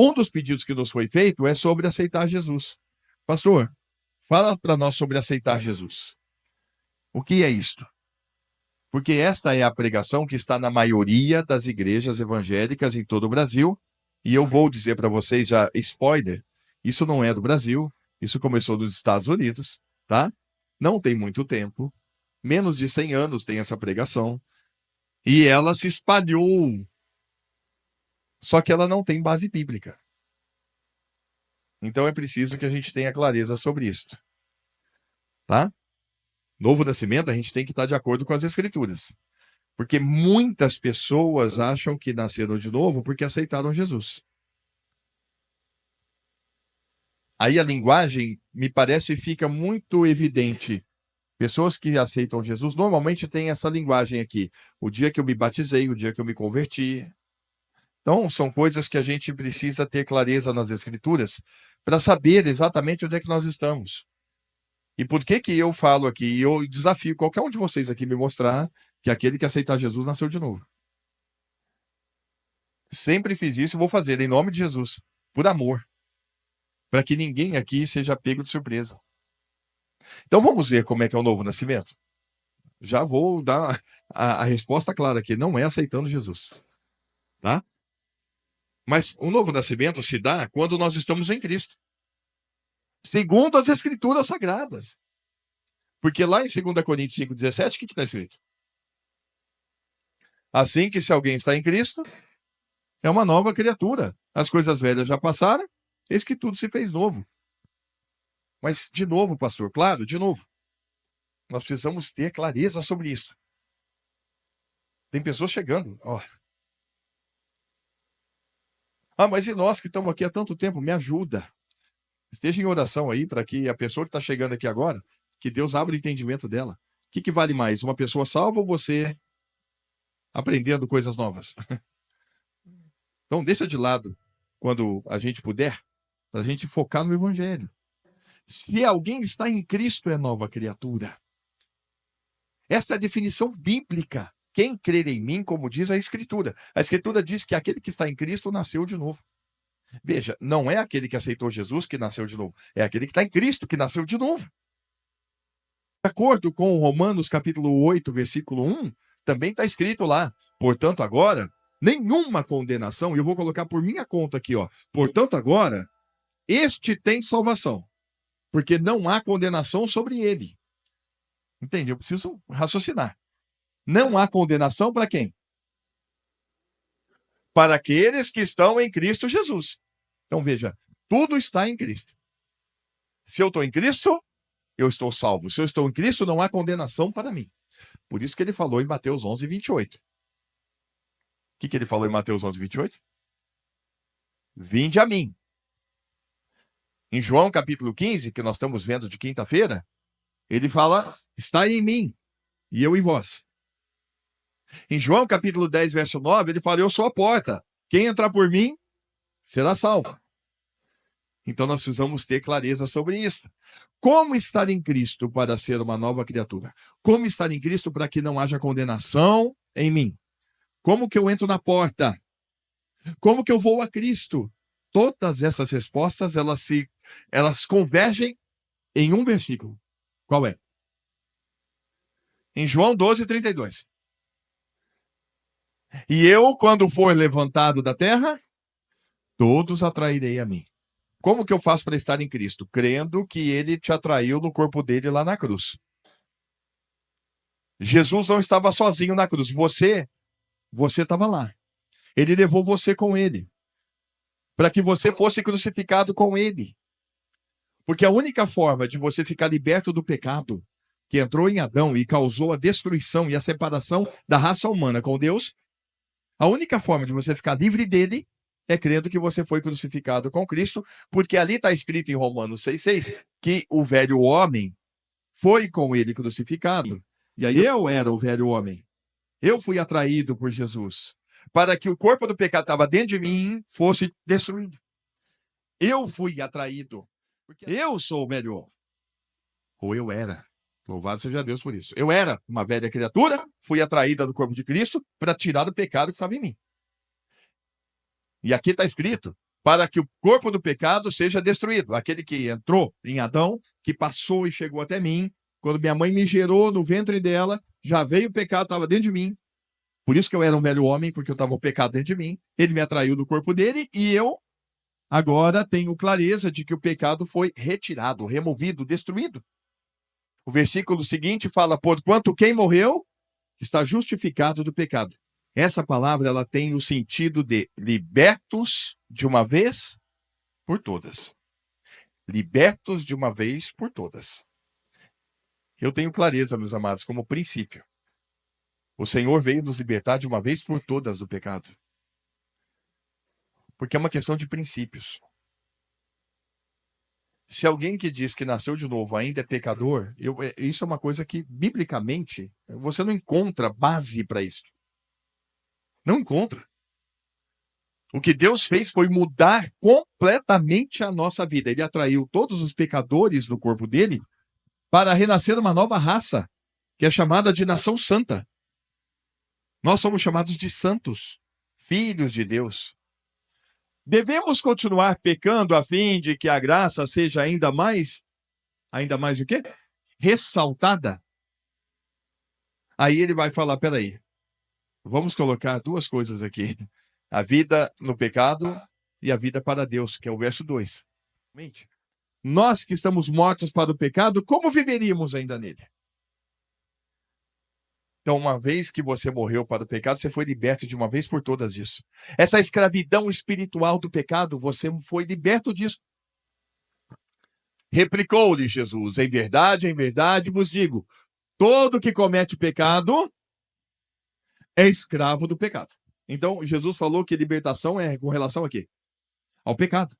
Um dos pedidos que nos foi feito é sobre aceitar Jesus. Pastor, fala para nós sobre aceitar Jesus. O que é isto? Porque esta é a pregação que está na maioria das igrejas evangélicas em todo o Brasil. E eu vou dizer para vocês já, spoiler, isso não é do Brasil, isso começou nos Estados Unidos, tá? Não tem muito tempo, menos de 100 anos tem essa pregação. E ela se espalhou. Só que ela não tem base bíblica. Então é preciso que a gente tenha clareza sobre isso. Tá? Novo nascimento, a gente tem que estar de acordo com as escrituras. Porque muitas pessoas acham que nasceram de novo porque aceitaram Jesus. Aí a linguagem, me parece, fica muito evidente. Pessoas que aceitam Jesus normalmente têm essa linguagem aqui. O dia que eu me batizei, o dia que eu me converti. Então, são coisas que a gente precisa ter clareza nas escrituras para saber exatamente onde é que nós estamos. E por que que eu falo aqui, e eu desafio qualquer um de vocês aqui me mostrar que aquele que aceitar Jesus nasceu de novo. Sempre fiz isso e vou fazer em nome de Jesus, por amor, para que ninguém aqui seja pego de surpresa. Então vamos ver como é que é o novo nascimento? Já vou dar a resposta clara aqui, não é aceitando Jesus. Tá? Mas o novo nascimento se dá quando nós estamos em Cristo. Segundo as escrituras sagradas. Porque lá em 2 Coríntios 5,17, o que está escrito? Assim que se alguém está em Cristo, é uma nova criatura. As coisas velhas já passaram, eis que tudo se fez novo. Mas, de novo, pastor, claro, de novo. Nós precisamos ter clareza sobre isso. Tem pessoas chegando, ó. Ah, mas e nós que estamos aqui há tanto tempo? Me ajuda. Esteja em oração aí para que a pessoa que está chegando aqui agora, que Deus abra o entendimento dela. O que vale mais? Uma pessoa salva ou você aprendendo coisas novas? Então, deixa de lado, quando a gente puder, para a gente focar no Evangelho. Se alguém está em Cristo, é nova criatura. Essa é a definição bíblica. Quem crer em mim, como diz a Escritura. A Escritura diz que aquele que está em Cristo nasceu de novo. Veja, não é aquele que aceitou Jesus que nasceu de novo. É aquele que está em Cristo que nasceu de novo. De acordo com Romanos capítulo 8, versículo 1, também está escrito lá. Portanto, agora, nenhuma condenação, e eu vou colocar por minha conta aqui, ó. Portanto, agora, este tem salvação, porque não há condenação sobre ele. Entende? Eu preciso raciocinar. Não há condenação para quem? Para aqueles que estão em Cristo Jesus. Então, veja, tudo está em Cristo. Se eu estou em Cristo, eu estou salvo. Se eu estou em Cristo, não há condenação para mim. Por isso que ele falou em Mateus 11, 28. O que ele falou em Mateus 11, 28? Vinde a mim. Em João capítulo 15, que nós estamos vendo de quinta-feira, ele fala, está em mim e eu em vós. Em João capítulo 10, verso 9, ele fala, eu sou a porta. Quem entrar por mim, será salvo. Então nós precisamos ter clareza sobre isso. Como estar em Cristo para ser uma nova criatura? Como estar em Cristo para que não haja condenação em mim? Como que eu entro na porta? Como que eu vou a Cristo? Todas essas respostas, elas convergem em um versículo. Qual é? Em João 12, 32. E eu, quando for levantado da terra, todos atrairei a mim. Como que eu faço para estar em Cristo? Crendo que ele te atraiu no corpo dele lá na cruz. Jesus não estava sozinho na cruz. Você estava lá. Ele levou você com ele. Para que você fosse crucificado com ele. Porque a única forma de você ficar liberto do pecado que entrou em Adão e causou a destruição e a separação da raça humana com Deus, a única forma de você ficar livre dele é crendo que você foi crucificado com Cristo, porque ali está escrito em Romanos 6,6 que o velho homem foi com ele crucificado. E aí eu era o velho homem. Eu fui atraído por Jesus para que o corpo do pecado que estava dentro de mim fosse destruído. Eu fui atraído. Porque eu sou o velho homem. Ou eu era. Louvado seja Deus por isso. Eu era uma velha criatura, fui atraída do corpo de Cristo para tirar o pecado que estava em mim. E aqui está escrito para que o corpo do pecado seja destruído. Aquele que entrou em Adão, que passou e chegou até mim, quando minha mãe me gerou no ventre dela, já veio o pecado, estava dentro de mim. Por isso que eu era um velho homem, porque eu estava o pecado dentro de mim. Ele me atraiu do corpo dele e eu agora tenho clareza de que o pecado foi retirado, removido, destruído. O versículo seguinte fala, porquanto quem morreu está justificado do pecado. Essa palavra ela tem o sentido de libertos de uma vez por todas. Libertos de uma vez por todas. Eu tenho clareza, meus amados, como princípio. O Senhor veio nos libertar de uma vez por todas do pecado. Porque é uma questão de princípios. Se alguém que diz que nasceu de novo ainda é pecador, isso é uma coisa que, biblicamente, você não encontra base para isso. Não encontra. O que Deus fez foi mudar completamente a nossa vida. Ele atraiu todos os pecadores no corpo dele para renascer uma nova raça, que é chamada de nação santa. Nós somos chamados de santos, filhos de Deus. Devemos continuar pecando a fim de que a graça seja ainda mais o quê? Ressaltada. Aí ele vai falar, peraí, vamos colocar duas coisas aqui. A vida no pecado e a vida para Deus, que é o verso 2. Nós que estamos mortos para o pecado, como viveríamos ainda nele? Então, uma vez que você morreu para o pecado, você foi liberto de uma vez por todas disso. Essa escravidão espiritual do pecado, você foi liberto disso. Replicou-lhe Jesus, em verdade vos digo, todo que comete pecado é escravo do pecado. Então, Jesus falou que libertação é com relação a quê? Ao pecado.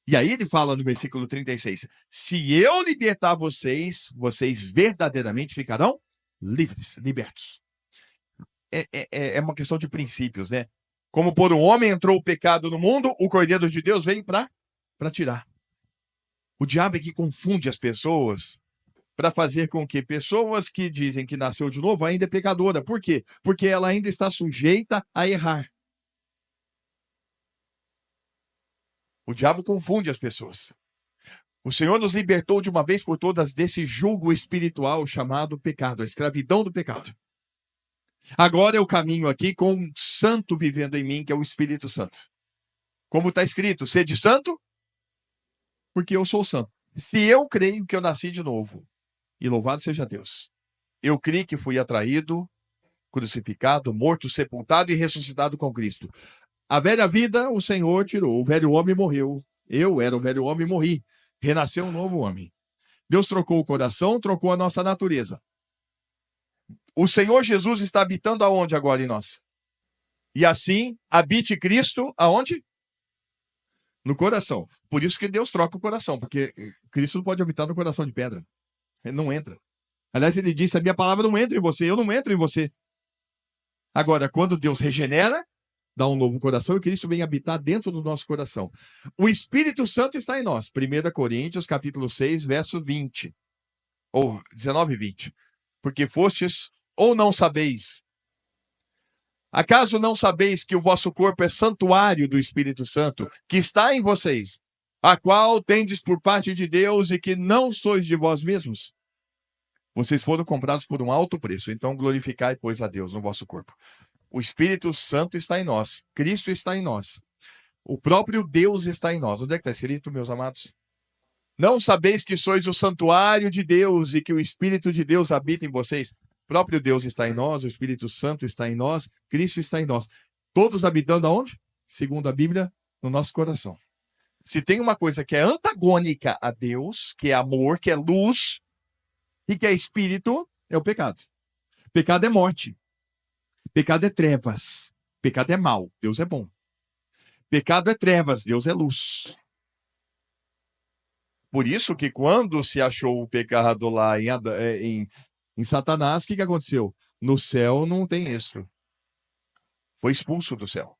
E aí ele fala no versículo 36, se eu libertar vocês, vocês verdadeiramente ficarão livres, libertos. É uma questão de princípios, né? Como por um homem entrou o pecado no mundo, o Cordeiro de Deus veio para tirar. O diabo é que confunde as pessoas para fazer com que pessoas que dizem que nasceu de novo ainda é pecadora. Por quê? Porque ela ainda está sujeita a errar. O diabo confunde as pessoas. O Senhor nos libertou de uma vez por todas desse jugo espiritual chamado pecado, a escravidão do pecado. Agora eu caminho aqui com um santo vivendo em mim, que é o Espírito Santo. Como está escrito, sede santo, porque eu sou santo. Se eu creio que eu nasci de novo, e louvado seja Deus, eu creio que fui atraído, crucificado, morto, sepultado e ressuscitado com Cristo. A velha vida o Senhor tirou, o velho homem morreu. Eu era o velho homem e morri. Renasceu um novo homem. Deus trocou o coração, trocou a nossa natureza. O Senhor Jesus está habitando aonde agora em nós? E assim, habite Cristo aonde? No coração. Por isso que Deus troca o coração, porque Cristo não pode habitar no coração de pedra. Ele não entra. Aliás, ele disse, a minha palavra não entra em você, eu não entro em você. Agora, quando Deus regenera, dá um novo coração e Cristo vem habitar dentro do nosso coração. O Espírito Santo está em nós. 1 Coríntios, capítulo 6, verso 20. Ou 19 e 20. Porque fostes ou não sabeis? Acaso não sabeis que o vosso corpo é santuário do Espírito Santo, que está em vocês, a qual tendes por parte de Deus e que não sois de vós mesmos? Vocês foram comprados por um alto preço, então glorificai, pois, a Deus no vosso corpo. O Espírito Santo está em nós. Cristo está em nós. O próprio Deus está em nós. Onde é que está escrito, meus amados? Não sabeis que sois o santuário de Deus e que o Espírito de Deus habita em vocês? O próprio Deus está em nós, o Espírito Santo está em nós, Cristo está em nós. Todos habitando aonde? Segundo a Bíblia, no nosso coração. Se tem uma coisa que é antagônica a Deus, que é amor, que é luz e que é espírito, é o pecado. Pecado é morte. Pecado é trevas. Pecado é mal. Deus é bom. Pecado é trevas. Deus é luz. Por isso que quando se achou o pecado lá em Satanás, o que aconteceu? No céu não tem isso. Foi expulso do céu.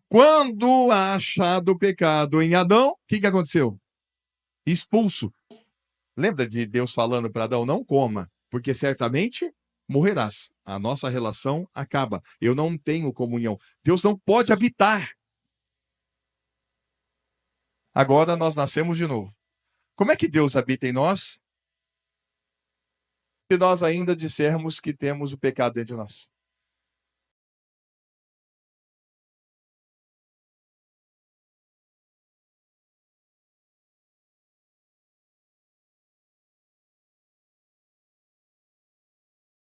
Quando achado o pecado em Adão, o que aconteceu? Expulso. Lembra de Deus falando para Adão, não coma, porque certamente morrerás. A nossa relação acaba. Eu não tenho comunhão. Deus não pode habitar. agora nós nascemos de novo. Como é que Deus habita em nós se nós ainda dissermos que temos o pecado dentro de nós?